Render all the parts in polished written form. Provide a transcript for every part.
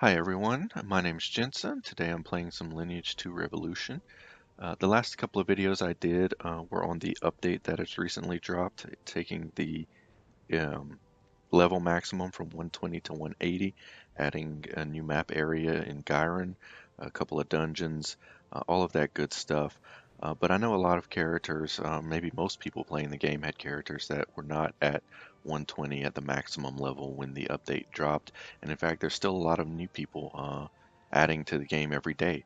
Hi everyone, my name is Jensa. Today I'm playing some Lineage 2 Revolution. The last couple of videos I did were on the update that has recently dropped, taking the um, level maximum from 120 to 180, adding a new map area in Gyron, a couple of dungeons, all of that good stuff. But I know a lot of characters, maybe most people playing the game had characters that were not at 120 at the maximum level when the update dropped. And in fact, there's still a lot of new people adding to the game every day,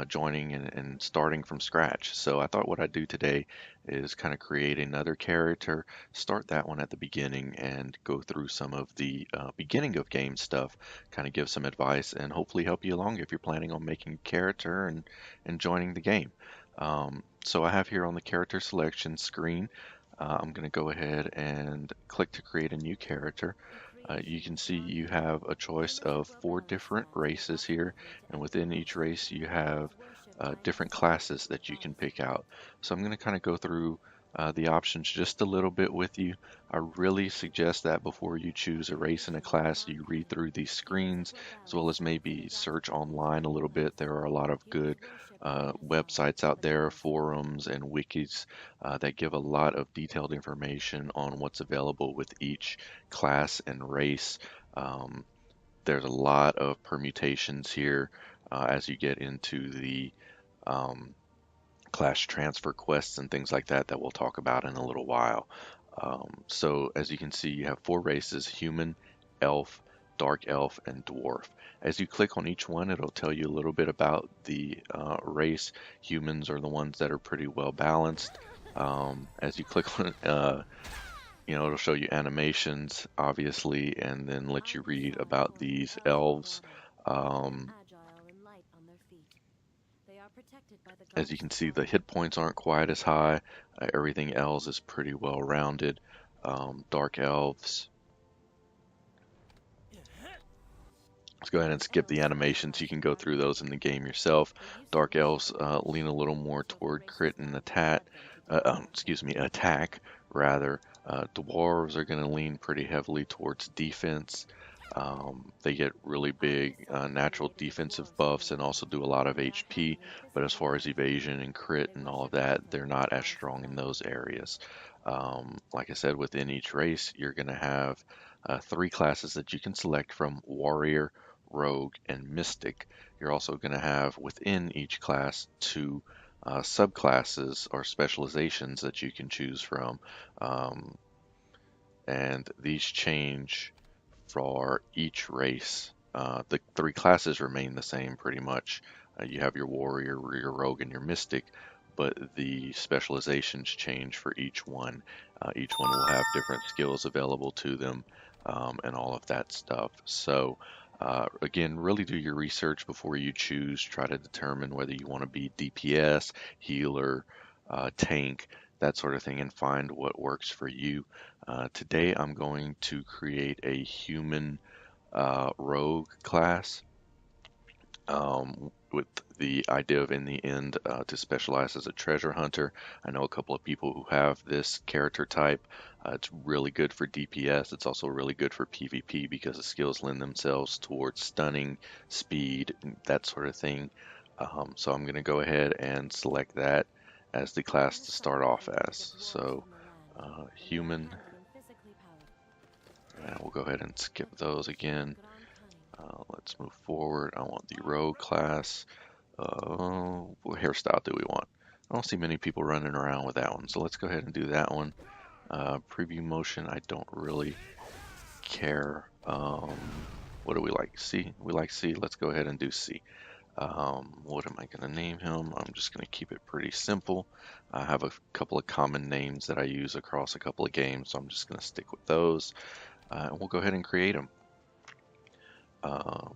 joining and starting from scratch. So I thought what I'd do today is kind of create another character, start that one at the beginning and go through some of the beginning of game stuff, kind of give some advice and hopefully help you along if you're planning on making a character and joining the game. So I have here on the character selection screen, I'm going to go ahead and click to create a new character. You can see you have a choice of 4 different races here, and within each race you have different classes that you can pick out. So I'm going to kind of go through the options just a little bit with you. I really suggest that before you choose a race and a class, you read through these screens as well as maybe search online a little bit. There are a lot of good websites out there, forums and wikis that give a lot of detailed information on what's available with each class and race. Um, there's a lot of permutations here as you get into the um, class transfer quests and things like that that we'll talk about in a little while. So as you can see, you have 4 races: human, elf, dark elf, and dwarf. As you click on each one, it'll tell you a little bit about the race. Humans are the ones that are pretty well balanced. As you click on it, it'll show you animations, obviously, and then let you read about these elves. Um, as you can see, the hit points aren't quite as high. Everything else is pretty well rounded. Dark elves. Let's go ahead and skip the animations. You can go through those in the game yourself. Dark elves lean a little more toward crit and attack rather. Dwarves are going to lean pretty heavily towards defense. They get really big natural defensive buffs and also do a lot of HP, but as far as evasion and crit and all of that, they're not as strong in those areas. Like I said, within each race, you're going to have 3 classes that you can select from: Warrior, Rogue, and Mystic. You're also going to have within each class 2 subclasses or specializations that you can choose from. Um, and these change for each race. The 3 classes remain the same pretty much. You have your warrior, your rogue, and your mystic, but the specializations change for each one. Each one will have different skills available to them, and all of that stuff. So, again, really do your research before you choose. Try to determine whether you want to be DPS, healer, tank, that sort of thing, and find what works for you. Today I'm going to create a human rogue class with the idea of in the end to specialize as a treasure hunter. I know a couple of people who have this character type. It's really good for DPS. It's also really good for PvP because the skills lend themselves towards stunning, speed, that sort of thing. So I'm going to go ahead and select that as the class to start off as. So human, and we'll go ahead and skip those again. Let's move forward. I want the rogue class. What hairstyle do we want? I don't see many people running around with that one, so let's go ahead and do that one. Preview motion, I don't really care. What do we like? C? We like C. Let's go ahead and do C. What am I going to name him? I'm just going to keep it pretty simple. I have a couple of common names that I use across a couple of games, so I'm just going to stick with those. And we'll go ahead and create them. Uh,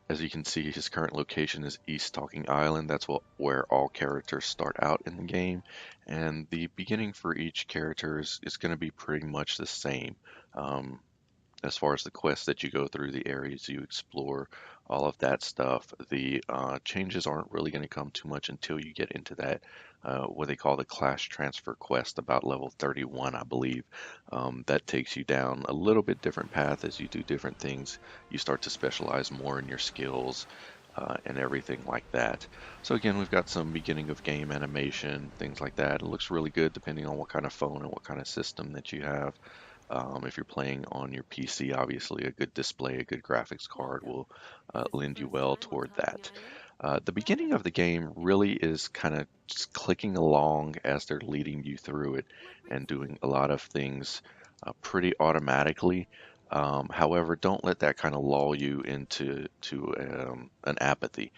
as you can see, his current location is East Talking Island. That's where all characters start out in the game. And the beginning for each character is going to be pretty much the same. As far as the quests that you go through, the areas you explore all of that stuff. The changes aren't really going to come too much until you get into that what they call the class transfer quest about level 31, I believe. That takes you down a little bit different path as you do different things. You start to specialize more in your skills and everything like that. So again, we've got some beginning of game animation, things like that. It looks really good depending on what kind of phone and what kind of system that you have. If you're playing on your PC, obviously a good display, a good graphics card will lend you well toward that. The beginning of the game really is kind of just clicking along as they're leading you through it and doing a lot of things pretty automatically. However, don't let that kind of lull you into an apathy.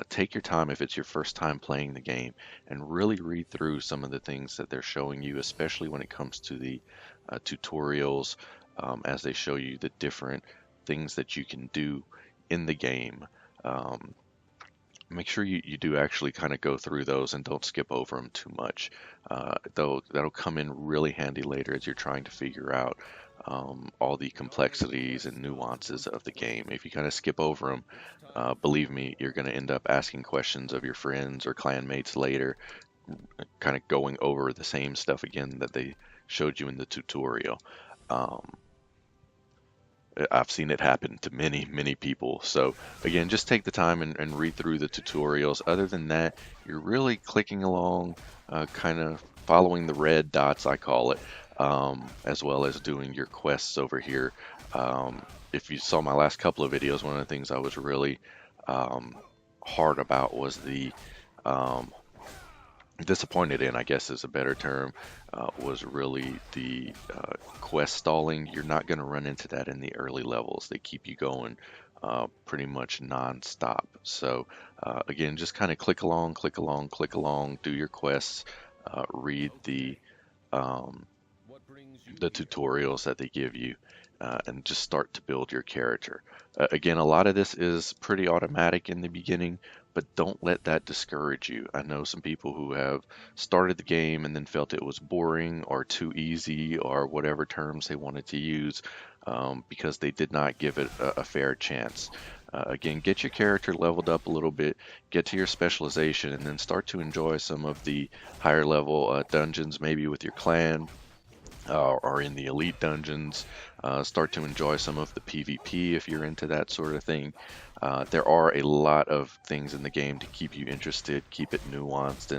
Take your time if it's your first time playing the game and really read through some of the things that they're showing you, especially when it comes to the tutorials as they show you the different things that you can do in the game. Um, Make sure you do actually kind of go through those and don't skip over them too much. Though that'll come in really handy later as you're trying to figure out all the complexities and nuances of the game. If you kind of skip over them, believe me, you're going to end up asking questions of your friends or clanmates later, kind of going over the same stuff again that they showed you in the tutorial. Um, I've seen it happen to many, many people. So again, just take the time and read through the tutorials. Other than that, you're really clicking along, kind of following the red dots, I call it, as well as doing your quests over here. If you saw my last couple of videos, one of the things I was really um, hard about was the um, disappointed in, I guess is a better term, was really the quest stalling. You're not going to run into that in the early levels. They keep you going pretty much non-stop. So again, just kind of click along, click along, click along, do your quests, read um, the tutorials that they give you, and just start to build your character. Again, a lot of this is pretty automatic in the beginning, but don't let that discourage you. I know some people who have started the game and then felt it was boring or too easy or whatever terms they wanted to use because they did not give it a fair chance. Again, get your character leveled up a little bit, get to your specialization, and then start to enjoy some of the higher level dungeons, maybe with your clan or in the elite dungeons. Start to enjoy some of the PvP if you're into that sort of thing. There are a lot of things in the game to keep you interested, keep it nuanced,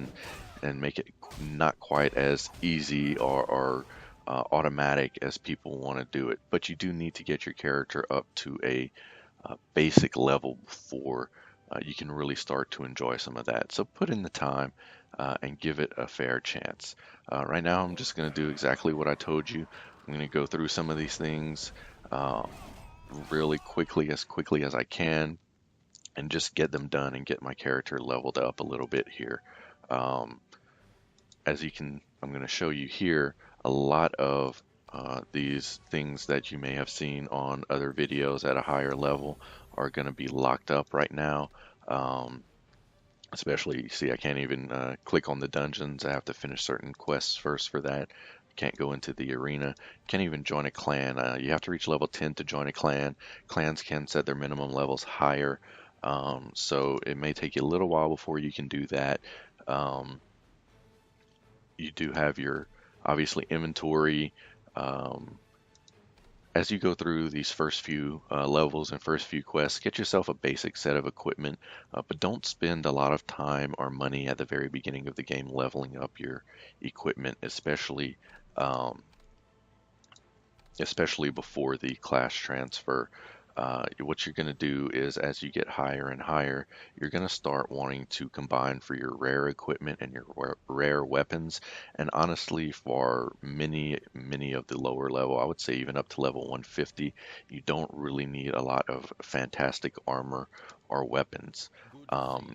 and make it not quite as easy or automatic as people want to do it. But you do need to get your character up to a basic level before you can really start to enjoy some of that. So put in the time and give it a fair chance. Right now, I'm just going to do exactly what I told you. I'm going to go through some of these things uh, really quickly as I can, and just get them done and get my character leveled up a little bit here. Um, as you can, I'm going to show you here a lot of these things that you may have seen on other videos at a higher level are going to be locked up right now. Especially, you see, I can't even click on the dungeons. I have to finish certain quests first for that. Can't go into the arena. Can't even join a clan. You have to reach level 10 to join a clan. Clans can set their minimum levels higher. So it may take you a little while before you can do that. Um, you do have your, obviously, inventory. Um, as you go through these first few levels and first few quests, get yourself a basic set of equipment, but don't spend a lot of time or money at the very beginning of the game leveling up your equipment, um, especially before the class transfer. What you're going to do is as you get higher and higher, you're going to start wanting to combine for your rare equipment and your rare weapons. And honestly, for many of the lower level, I would say even up to level 150, you don't really need a lot of fantastic armor or weapons.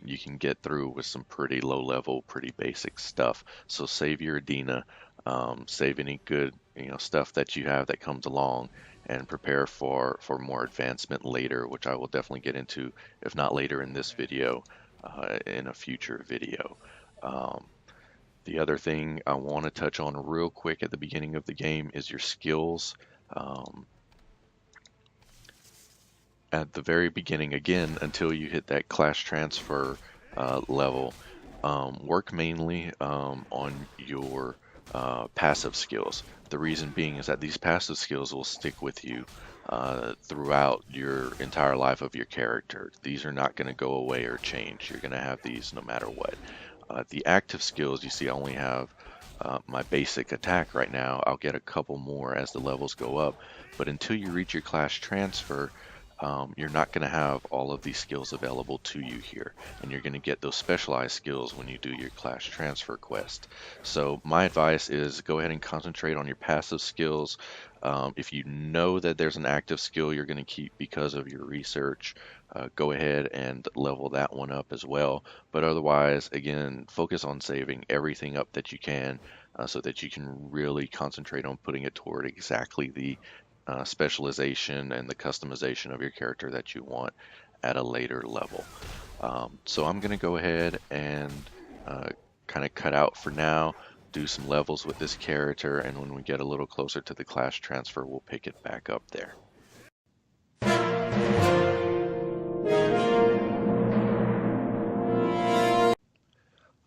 You can get through with some pretty low level, pretty basic stuff. So save your Adina, save any good stuff that you have that comes along, and prepare for more advancement later, which I will definitely get into, if not later in this video, in a future video. Um, the other thing I want to touch on real quick at the beginning of the game is your skills. Um, at the very beginning again until you hit that class transfer level. Work mainly on your passive skills. The reason being is that these passive skills will stick with you throughout your entire life of your character. These are not going to go away or change. You're going to have these no matter what. The active skills, you see, I only have my basic attack right now. I'll get a couple more as the levels go up, but until you reach your class transfer, you're not going to have all of these skills available to you here, and you're going to get those specialized skills when you do your class transfer quest. So my advice is go ahead and concentrate on your passive skills. If you know that there's an active skill you're going to keep because of your research, go ahead and level that one up as well. But otherwise, again, focus on saving everything up that you can so that you can really concentrate on putting it toward exactly the specialization and the customization of your character that you want at a later level. So I'm going to go ahead and kind of cut out for now, do some levels with this character, and when we get a little closer to the class transfer, we'll pick it back up there.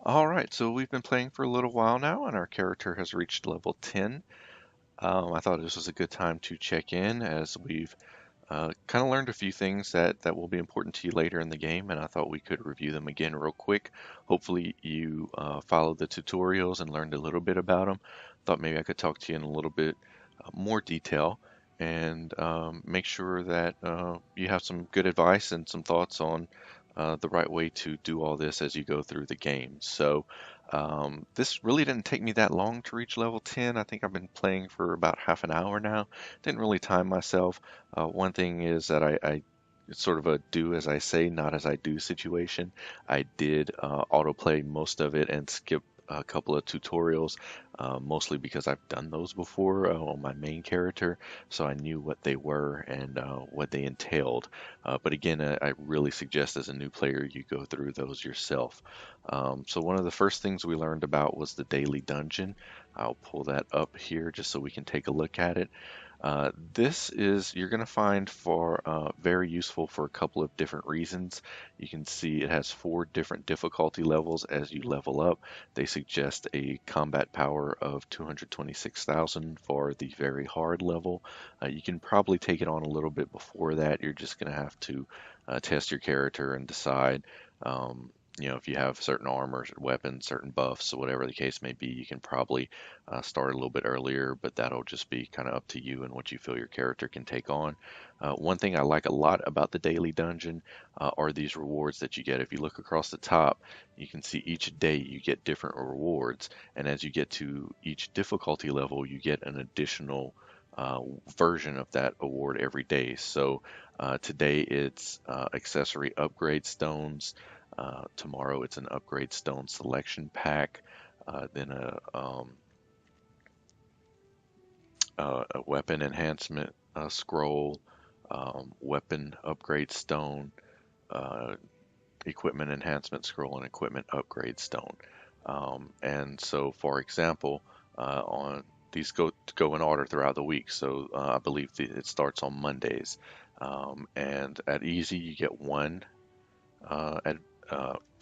All right, so we've been playing for a little while now, and our character has reached level 10. I thought this was a good time to check in as we've kind of learned a few things that will be important to you later in the game, and I thought we could review them again real quick. Hopefully you followed the tutorials and learned a little bit about them. Thought maybe I could talk to you in a little bit more detail and make sure that you have some good advice and some thoughts on the right way to do all this as you go through the game. So this really didn't take me that long to reach level 10. I think I've been playing for about half an hour now. Didn't really time myself. One thing is that it's sort of a do as I say, not as I do situation. I did autoplay most of it and skip a couple of tutorials, mostly because I've done those before on my main character, so I knew what they were and what they entailed. But again, I really suggest as a new player you go through those yourself. So one of the first things we learned about was the daily dungeon. I'll pull that up here just so we can take a look at it. This is you're going to find for very useful for a couple of different reasons. You can see it has 4 different difficulty levels as you level up. They suggest a combat power of 226,000 for the very hard level. You can probably take it on a little bit before that. You're just going to have to test your character and decide. If you have certain armor, weapons, certain buffs, or whatever the case may be, you can probably start a little bit earlier, but that'll just be kind of up to you and what you feel your character can take on. One thing I like a lot about the daily dungeon are these rewards that you get. If you look across the top, you can see each day you get different rewards, and as you get to each difficulty level, you get an additional version of that award every day. So today it's accessory upgrade stones. Tomorrow it's an upgrade stone selection pack, then a weapon enhancement scroll, weapon upgrade stone, uh, equipment enhancement scroll, and equipment upgrade stone. And so, for example, on these go in order throughout the week. So I believe it starts on Mondays. And at easy, you get one. At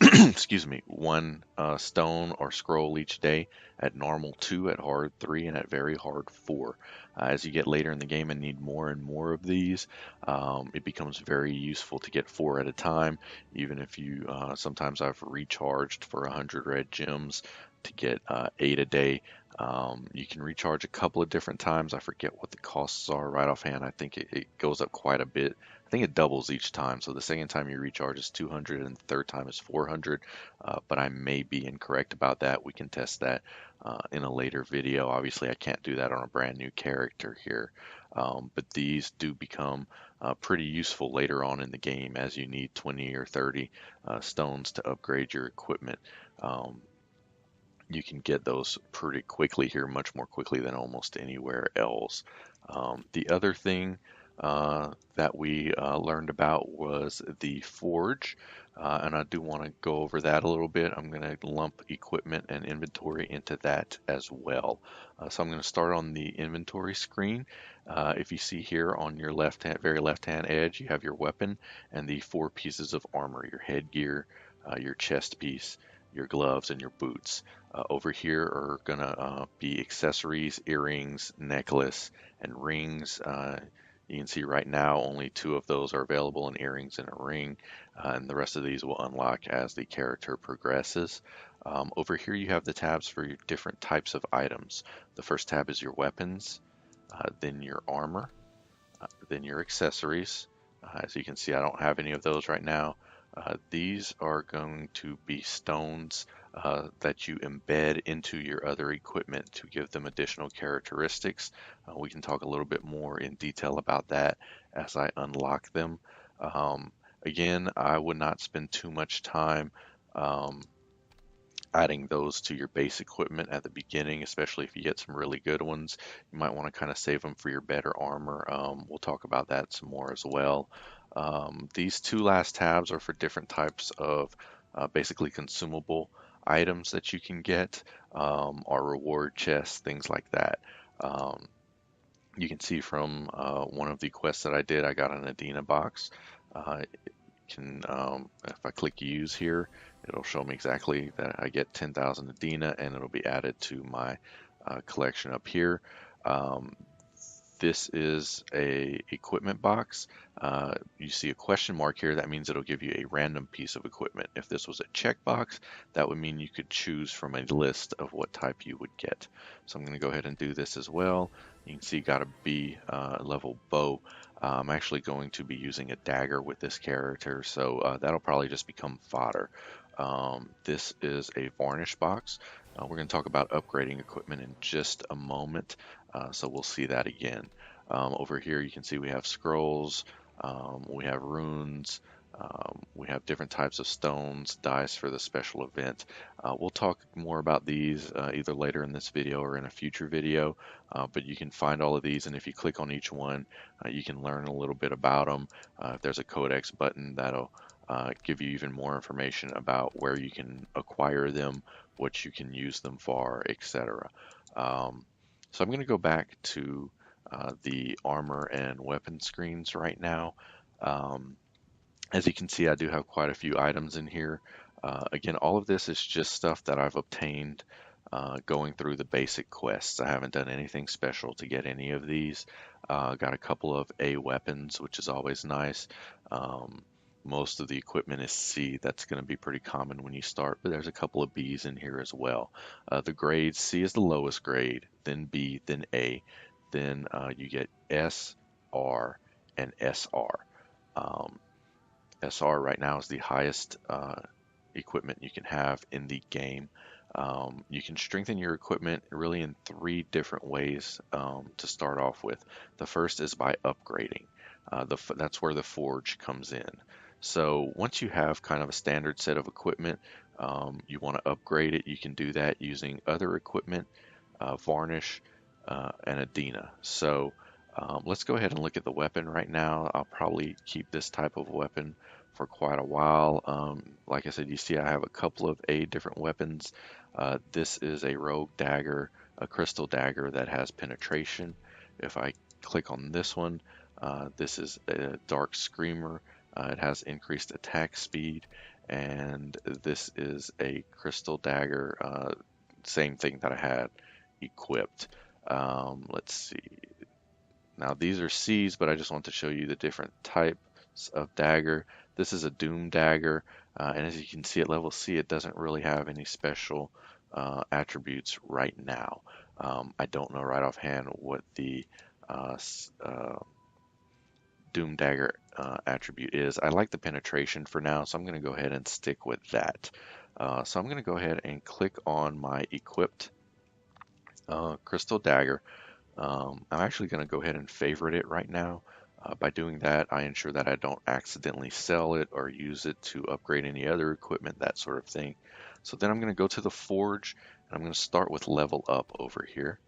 excuse me, one stone or scroll each day. At normal, 2. At hard, 3. And at very hard, 4. As you get later in the game and need more and more of these, it becomes very useful to get 4 at a time. Even if you sometimes I've recharged for 100 red gems to get 8 a day. You can recharge a couple of different times. I forget what the costs are right offhand. I think it goes up quite a bit. I think it doubles each time. So the second time you recharge is 200 and the third time is 400. But I may be incorrect about that. We can test that in a later video. Obviously, I can't do that on a brand new character here. But these do become pretty useful later on in the game as you need 20 or 30 stones to upgrade your equipment. You can get those pretty quickly here, much more quickly than almost anywhere else. The other thing that we learned about was the forge, and I do want to go over that a little bit. I'm going to lump equipment and inventory into that as well. So I'm going to start on the inventory screen. If you see here on your left hand, very left hand edge, you have your weapon and the 4 pieces of armor: your headgear, your chest piece, your gloves, and your boots. Over here are going to be accessories, earrings, necklace, and rings. You can see right now only 2 of those are available, in earrings and a ring, and the rest of these will unlock as the character progresses. Over here you have the tabs for your different types of items. The first tab is your weapons, then your armor, then your accessories. As you can see, I don't have any of those right now. These are going to be stones that you embed into your other equipment to give them additional characteristics. We can talk a little bit more in detail about that as I unlock them. Again, I would not spend too much time um, adding those to your base equipment at the beginning, especially if you get some really good ones. You might want to kind of save them for your better armor. We'll talk about that some more as well. These 2 last tabs are for different types of basically consumable items that you can get, or reward chests, things like that. Um, you can see from one of the quests that I did, I got an Adina box. If I click use here, it'll show me exactly that I get 10,000 Adina, and it'll be added to my collection up here. Um, this is a equipment box. You see a question mark here. That means it'll give you a random piece of equipment. If this was a checkbox, that would mean you could choose from a list of what type you would get. So I'm going to go ahead and do this as well. You can see got a B level bow. I'm actually going to be using a dagger with this character, so that'll probably just become fodder. This is a varnish box. We're going to talk about upgrading equipment in just a moment, so we'll see that again. Over here you can see we have scrolls, we have runes, we have different types of stones, dice for the special event. We'll talk more about these either later in this video or in a future video, but you can find all of these, and if you click on each one, you can learn a little bit about them. If there's a codex button, that'll give you even more information about where you can acquire them, what you can use them for, etc. So I'm going to go back to the armor and weapon screens right now. Um, as you can see, I do have quite a few items in here. Again, all of this is just stuff that I've obtained going through the basic quests. I haven't done anything special to get any of these. Got a couple of A weapons, which is always nice. Most of the equipment is C. That's going to be pretty common when you start, but there's a couple of Bs in here as well. The grades, C is the lowest grade, then B, then A. Then you get S, R, and SR. Um, SR right now is the highest equipment you can have in the game. You can strengthen your equipment really in 3 different ways to start off with. The first is by upgrading. That's where the forge comes in. So once you have kind of a standard set of equipment, you want to upgrade it. You can do that using other equipment, varnish, and Adina. So let's go ahead and look at the weapon right now. I'll probably keep this type of weapon for quite a while. Like I said, you see I have a couple of different weapons. This is a rogue dagger, a crystal dagger that has penetration. If I click on this one, this is a dark screamer. It has increased attack speed, and this is a crystal dagger, same thing that I had equipped. Let's see. Now these are C's, but I just want to show you the different types of dagger. This is a Doom dagger, and as you can see at level C, it doesn't really have any special attributes right now. I don't know right offhand what the Doom dagger attribute is. I like the penetration for now, so I'm going to go ahead and stick with that. So I'm going to go ahead and click on my equipped crystal dagger. I'm actually going to go ahead and favorite it right now. By doing that, I ensure that I don't accidentally sell it or use it to upgrade any other equipment, that sort of thing. So then I'm going to go to the forge, and I'm going to start with level up over here.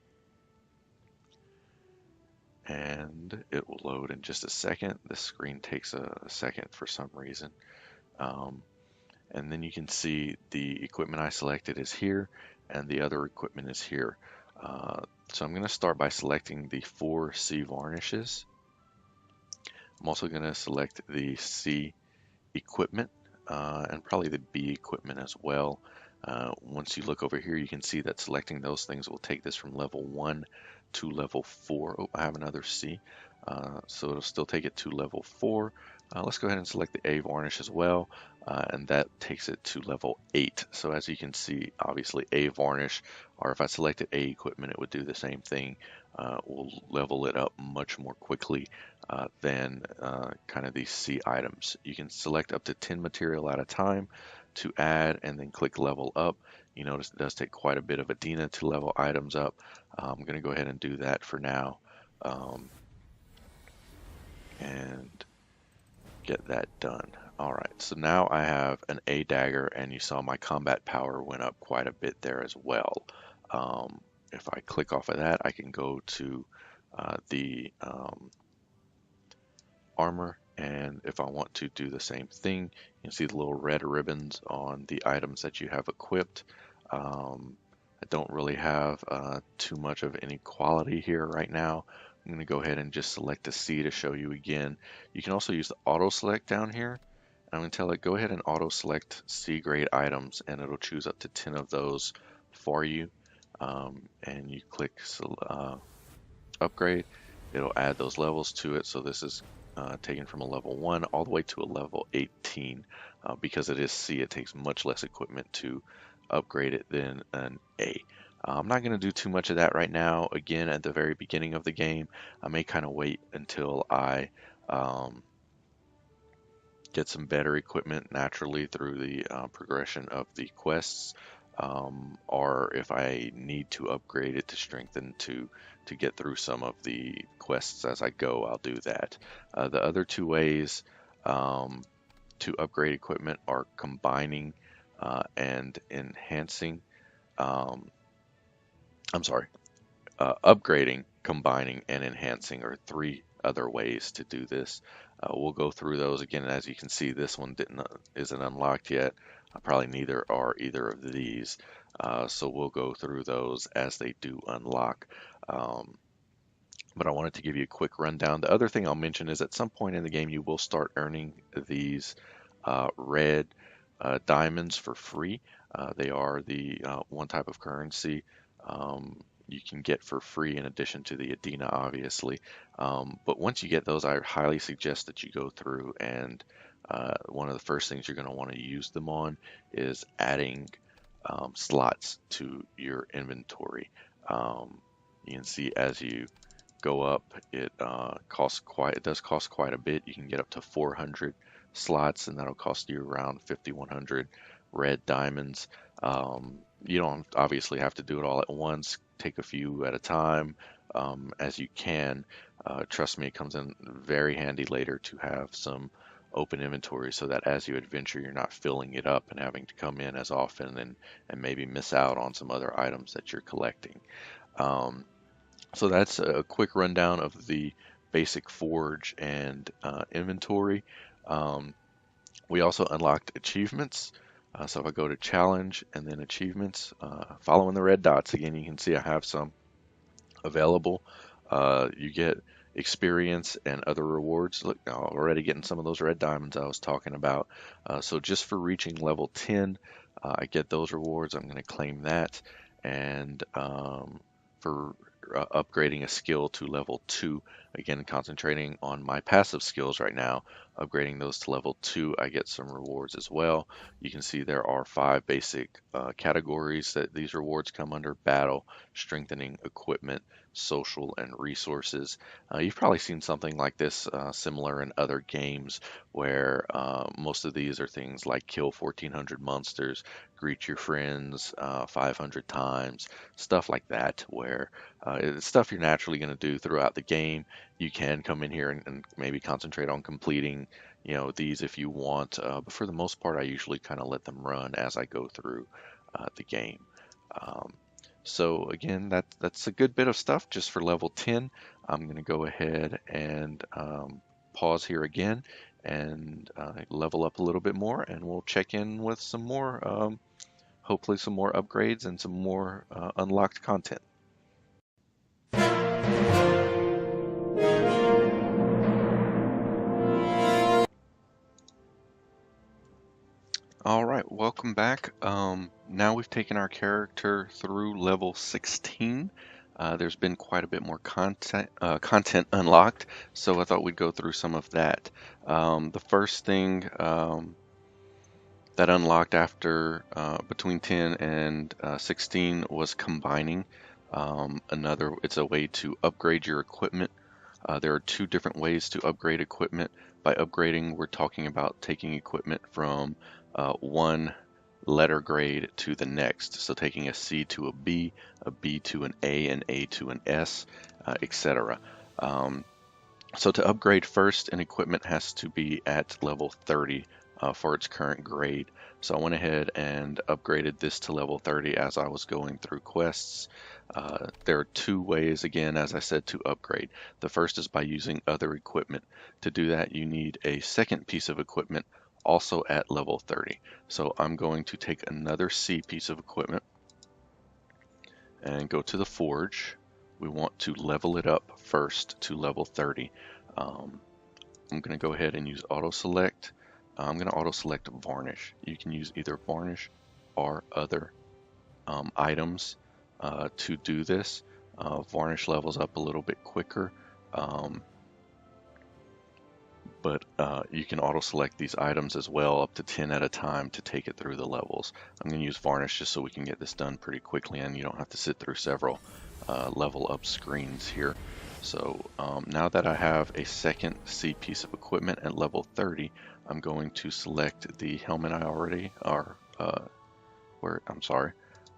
and it will load in just a second. The screen takes a second for some reason. Um, and then you can see the equipment I selected is here and the other equipment is here. Uh, so I'm going to start by selecting the 4C varnishes. I'm also going to select the C equipment and probably the B equipment as well. Once you look over here, you can see that selecting those things will take this from level 1 to level 4. Oh, I have another C. So it'll still take it to level 4. Let's go ahead and select the A varnish as well, and that takes it to level 8. So as you can see, obviously A varnish, or if I selected A equipment, it would do the same thing. Will level it up much more quickly than kind of these C items. You can select up to 10 material at a time to add and then click level up. You notice it does take quite a bit of Adina to level items up. I'm going to go ahead and do that for now and get that done. Alright, so now I have an A dagger and you saw my combat power went up quite a bit there as well. If I click off of that, I can go to the armor, and if I want to do the same thing, you can see the little red ribbons on the items that you have equipped. I don't really have too much of any quality here right now. I'm going to go ahead and just select a C to show you again. You can also use the auto select down here. I'm going to tell it go ahead and auto select C grade items, and it'll choose up to 10 of those for you. And you click upgrade, it'll add those levels to it. So this is taken from a level 1 all the way to a level 18. Because it is C, it takes much less equipment to upgrade it than an A. I'm not going to do too much of that right now. Again, at the very beginning of the game, I may kind of wait until I get some better equipment naturally through the progression of the quests, or if I need to upgrade it to strengthen to get through some of the quests as I go, I'll do that. The other two ways to upgrade equipment are combining and enhancing. Um, I'm sorry, upgrading, combining, and enhancing are three other ways to do this. We'll go through those again. As you can see, this one isn't unlocked yet. Probably neither are either of these. So we'll go through those as they do unlock. Um, but I wanted to give you a quick rundown. The other thing I'll mention is at some point in the game you will start earning these red diamonds for free. They are the one type of currency you can get for free in addition to the Adina, obviously. But once you get those, I highly suggest that you go through and one of the first things you're going to want to use them on is adding slots to your inventory. You can see as you go up, it does cost quite a bit. You can get up to 400 slots, and that'll cost you around 5,100 red diamonds. You don't obviously have to do it all at once. Take a few at a time as you can. Trust me, it comes in very handy later to have some open inventory so that as you adventure, you're not filling it up and having to come in as often and maybe miss out on some other items that you're collecting. So that's a quick rundown of the basic forge and inventory. We also unlocked achievements. So if I go to challenge and then achievements, following the red dots, again, you can see I have some available. You get experience and other rewards. Look, now already getting some of those red diamonds I was talking about. So just for reaching level 10, I get those rewards. I'm going to claim that. And for upgrading a skill to level 2, again, concentrating on my passive skills right now, upgrading those to level 2, I get some rewards as well. You can see there are 5 basic categories that these rewards come under: battle, strengthening, equipment, social, and resources. You've probably seen something like this similar in other games where most of these are things like kill 1,400 monsters, greet your friends 500 times, stuff like that, where it's stuff you're naturally going to do throughout the game. You can come in here and maybe concentrate on completing, these if you want. But for the most part, I usually kind of let them run as I go through the game. Um, So again, that's a good bit of stuff just for level 10. I'm going to go ahead and pause here again and level up a little bit more, and we'll check in with some more, hopefully some more upgrades and some more unlocked content. All right, welcome back. Now we've taken our character through level 16. There's been quite a bit more content unlocked, so I thought we'd go through some of that. The first thing that unlocked after between 10 and 16 was combining. It's a way to upgrade your equipment. There are two different ways to upgrade equipment. By upgrading, we're talking about taking equipment from one letter grade to the next. So taking a C to a B to an A to an S, etc. So to upgrade first, an equipment has to be at level 30 for its current grade. So I went ahead and upgraded this to level 30 as I was going through quests. There are two ways, again, as I said, to upgrade. The first is by using other equipment. To do that, you need a second piece of equipment also at level 30. So I'm going to take another C piece of equipment and go to the forge. We want to level it up first to level 30. I'm going to go ahead and use auto select. I'm going to auto select varnish. You can use either varnish or other items to do this. Varnish levels up a little bit quicker, but you can auto select these items as well, up to 10 at a time, to take it through the levels. I'm going to use varnish just so we can get this done pretty quickly and you don't have to sit through several level up screens here. So now that I have a second C piece of equipment at level 30, I'm going to select the helmet I already,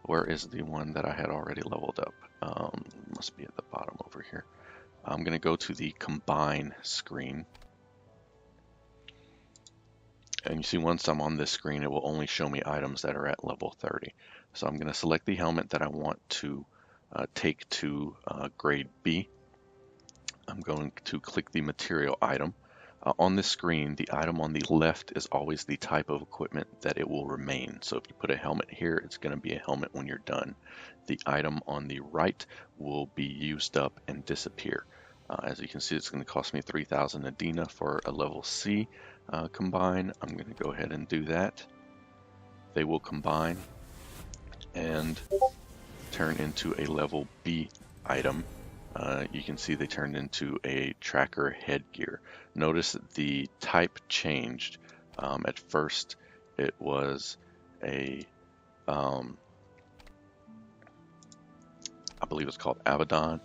where is the one that I had already leveled up? Must be at the bottom over here. I'm going to go to the combine screen. And you see, once I'm on this screen, it will only show me items that are at level 30. So I'm going to select the helmet that I want to take to grade B. I'm going to click the material item. On this screen, the item on the left is always the type of equipment that it will remain. So if you put a helmet here, it's going to be a helmet when you're done. The item on the right will be used up and disappear. As you can see, it's going to cost me 3,000 Adina for a level C combine. I'm going to go ahead and do that. They will combine and turn into a level B item. You can see they turned into a tracker headgear. Notice that the type changed. At first, it was a, I believe it's called Abaddon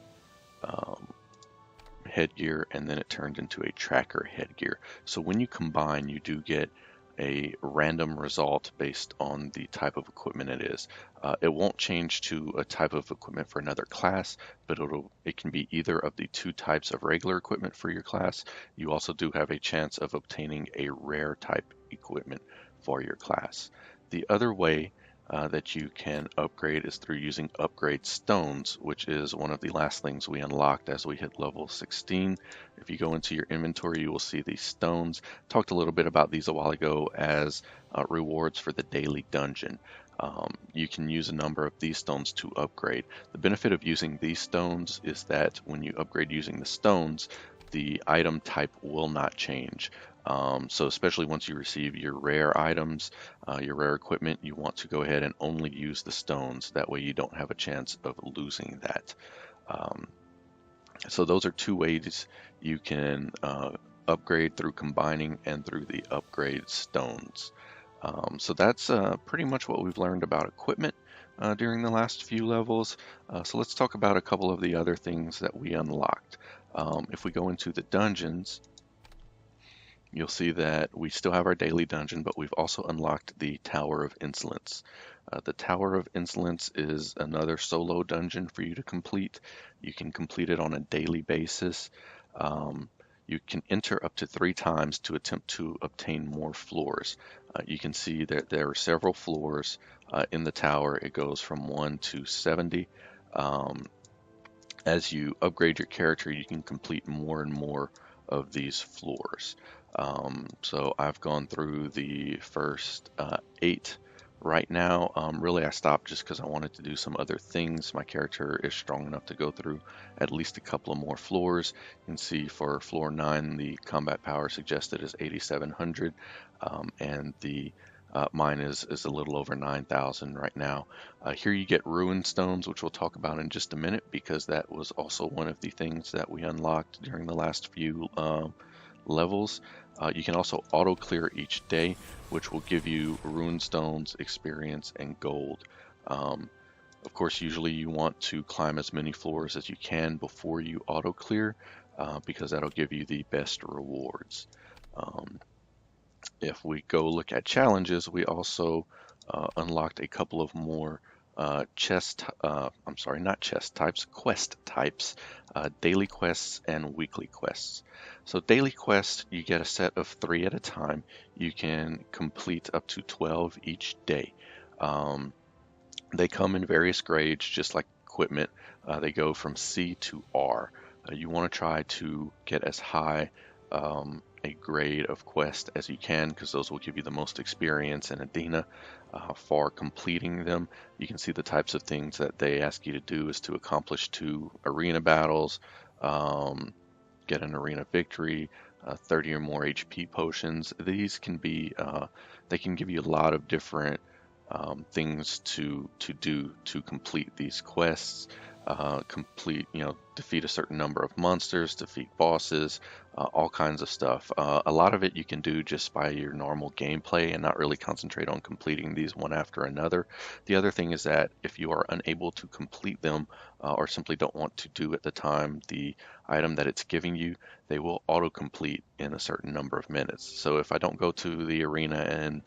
headgear, and then it turned into a tracker headgear. So when you combine, you do get a random result based on the type of equipment it is. It won't change to a type of equipment for another class, but it can be either of the two types of regular equipment for your class. You also do have a chance of obtaining a rare type equipment for your class. The other way that you can upgrade is through using upgrade stones, which is one of the last things we unlocked as we hit level 16. If you go into your inventory, you will see these stones. Talked a little bit about these a while ago as rewards for the daily dungeon. You can use a number of these stones to upgrade. The benefit of using these stones is that when you upgrade using the stones, the item type will not change. So especially once you receive your rare items, your rare equipment, you want to go ahead and only use the stones. That way you don't have a chance of losing that. So those are two ways you can upgrade, through combining and through the upgrade stones. So that's pretty much what we've learned about equipment during the last few levels. So let's talk about a couple of the other things that we unlocked. If we go into the dungeons, you'll see that we still have our daily dungeon, but we've also unlocked the Tower of Insolence. The Tower of Insolence is another solo dungeon for you to complete. You can complete it on a daily basis. You can enter up to 3 times to attempt to obtain more floors. You can see that there are several floors in the tower. It goes from 1 to 70. Um, as you upgrade your character, you can complete more and more of these floors. So I've gone through the first 8 right now. Really, I stopped just because I wanted to do some other things. My character is strong enough to go through at least a couple of more floors. You can see for floor 9, the combat power suggested is 8,700, and the mine is a little over 9,000 right now. Here you get ruin stones, which we'll talk about in just a minute, because that was also one of the things that we unlocked during the last few levels. You can also auto clear each day, which will give you ruin stones, experience, and gold. Of course, usually you want to climb as many floors as you can before you auto clear, because that'll give you the best rewards. If we go look at challenges, we also unlocked a couple of more I'm sorry, not chest types, quest types, daily quests and weekly quests. So daily quests, you get a set of 3 at a time. You can complete up to 12 each day. They come in various grades, just like equipment. They go from C to R. You want to try to get as high a grade of quest as you can, because those will give you the most experience and Adina for completing them. You can see the types of things that they ask you to do is to accomplish 2 arena battles, get an arena victory, 30 or more HP potions. These can be, they can give you a lot of different things to do to complete these quests. Defeat a certain number of monsters, defeat bosses, all kinds of stuff. A lot of it you can do just by your normal gameplay and not really concentrate on completing these one after another. The other thing is that if you are unable to complete them or simply don't want to do at the time the item that it's giving you, they will auto-complete in a certain number of minutes. So if I don't go to the arena and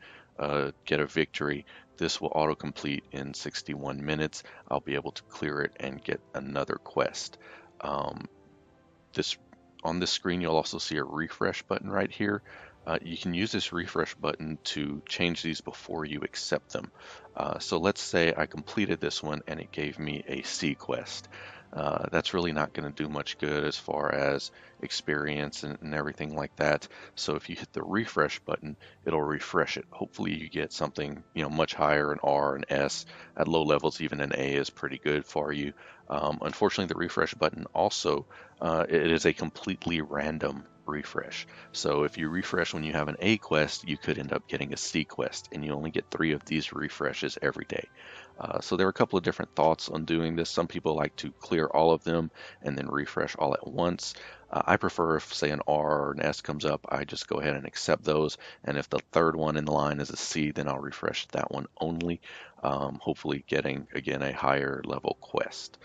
get a victory, this will auto-complete in 61 minutes. I'll be able to clear it and get another quest. This On this screen, you'll also see a refresh button right here. You can use this refresh button to change these before you accept them. So let's say I completed this one and it gave me a C quest. That's really not going to do much good as far as experience and everything like that. So if you hit the refresh button, it'll refresh it. Hopefully you get something, much higher, an R, an S. At low levels, even an A is pretty good for you. Unfortunately, the refresh button also, it is a completely random refresh. So if you refresh when you have an A quest, you could end up getting a C quest, and you only get 3 of these refreshes every day. So there are a couple of different thoughts on doing this. Some people like to clear all of them and then refresh all at once. I prefer if, say, an R or an S comes up, I just go ahead and accept those. And if the third one in the line is a C, then I'll refresh that one only, hopefully getting, again, a higher level quest.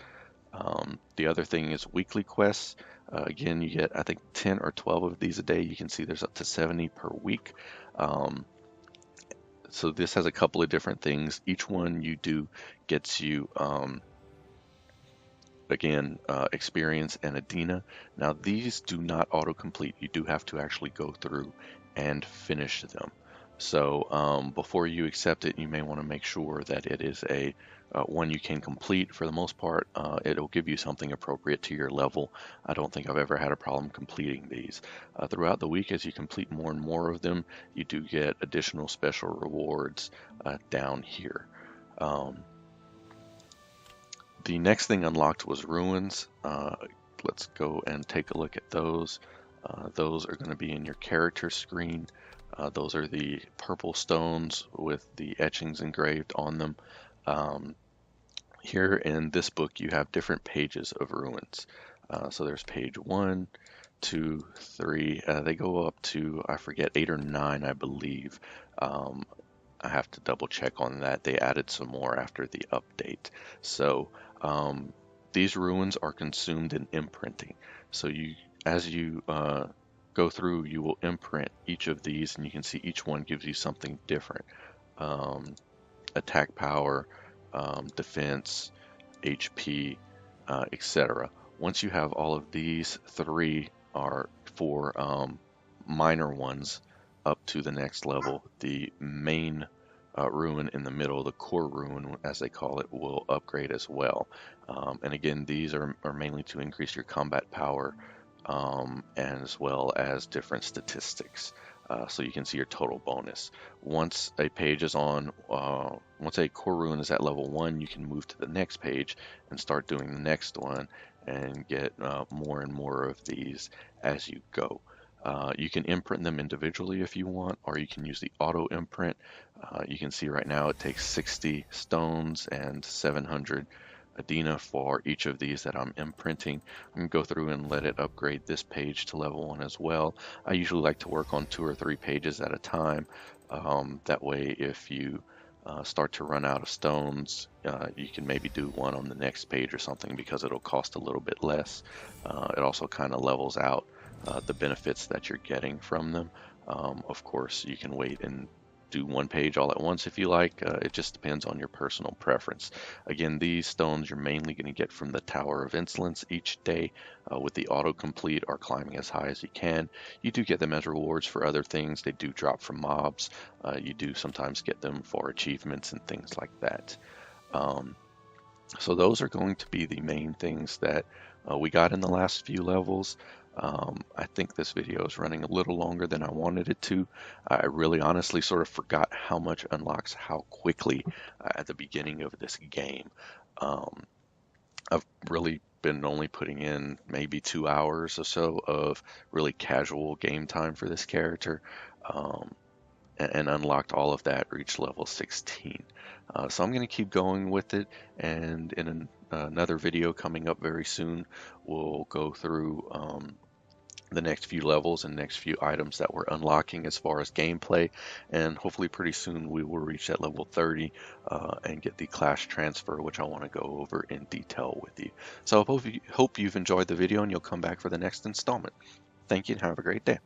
The other thing is weekly quests. Again, you get, I think, 10 or 12 of these a day. You can see there's up to 70 per week. So this has a couple of different things. Each one you do gets you, experience and Adina. Now these do not autocomplete. You do have to actually go through and finish them. So before you accept it, you may want to make sure that it is a one you can complete. For the most part, it'll give you something appropriate to your level. I don't think I've ever had a problem completing these. Throughout the week, as you complete more and more of them, you do get additional special rewards down here. The next thing unlocked was ruins. Let's go and take a look at those. Those are going to be in your character screen. Those are the purple stones with the etchings engraved on them. Here in this book, you have different pages of ruins. So there's page 1, 2, 3. They go up to, I forget, 8 or 9, I believe. I have to double check on that. They added some more after the update. So these ruins are consumed in imprinting. So as you go through, you will imprint each of these, and you can see each one gives you something different. Attack power, defense, HP, etc. Once you have all of these 3 are for minor ones up to the next level, the main ruin in the middle, the core ruin as they call it, will upgrade as well. And again, these are mainly to increase your combat power, as well as different statistics. So you can see your total bonus. Once a page is on, once a core ruin is at level 1, you can move to the next page and start doing the next one and get more and more of these as you go. You can imprint them individually if you want, or you can use the auto imprint. You can see right now it takes 60 stones and 700 Adina for each of these that I'm imprinting. I'm going to go through and let it upgrade this page to level 1 as well. I usually like to work on 2 or 3 pages at a time. That way if you start to run out of stones, you can maybe do one on the next page or something because it'll cost a little bit less. It also kind of levels out the benefits that you're getting from them. Of course, you can wait and do one page all at once if you like. It just depends on your personal preference. Again, these stones you're mainly going to get from the Tower of Insolence each day with the autocomplete or climbing as high as you can. You do get them as rewards for other things. They do drop from mobs. You do sometimes get them for achievements and things like that. So those are going to be the main things that we got in the last few levels. I think this video is running a little longer than I wanted it to. I really honestly sort of forgot how much unlocks how quickly at the beginning of this game. I've really been only putting in maybe 2 hours or so of really casual game time for this character. And unlocked all of that, reached level 16. So I'm going to keep going with it, and in another video coming up very soon, we'll go through the next few levels and next few items that we're unlocking as far as gameplay, and hopefully pretty soon we will reach that level 30 and get the class transfer, which I want to go over in detail with you. So I hope you've enjoyed the video and you'll come back for the next installment. Thank you and have a great day.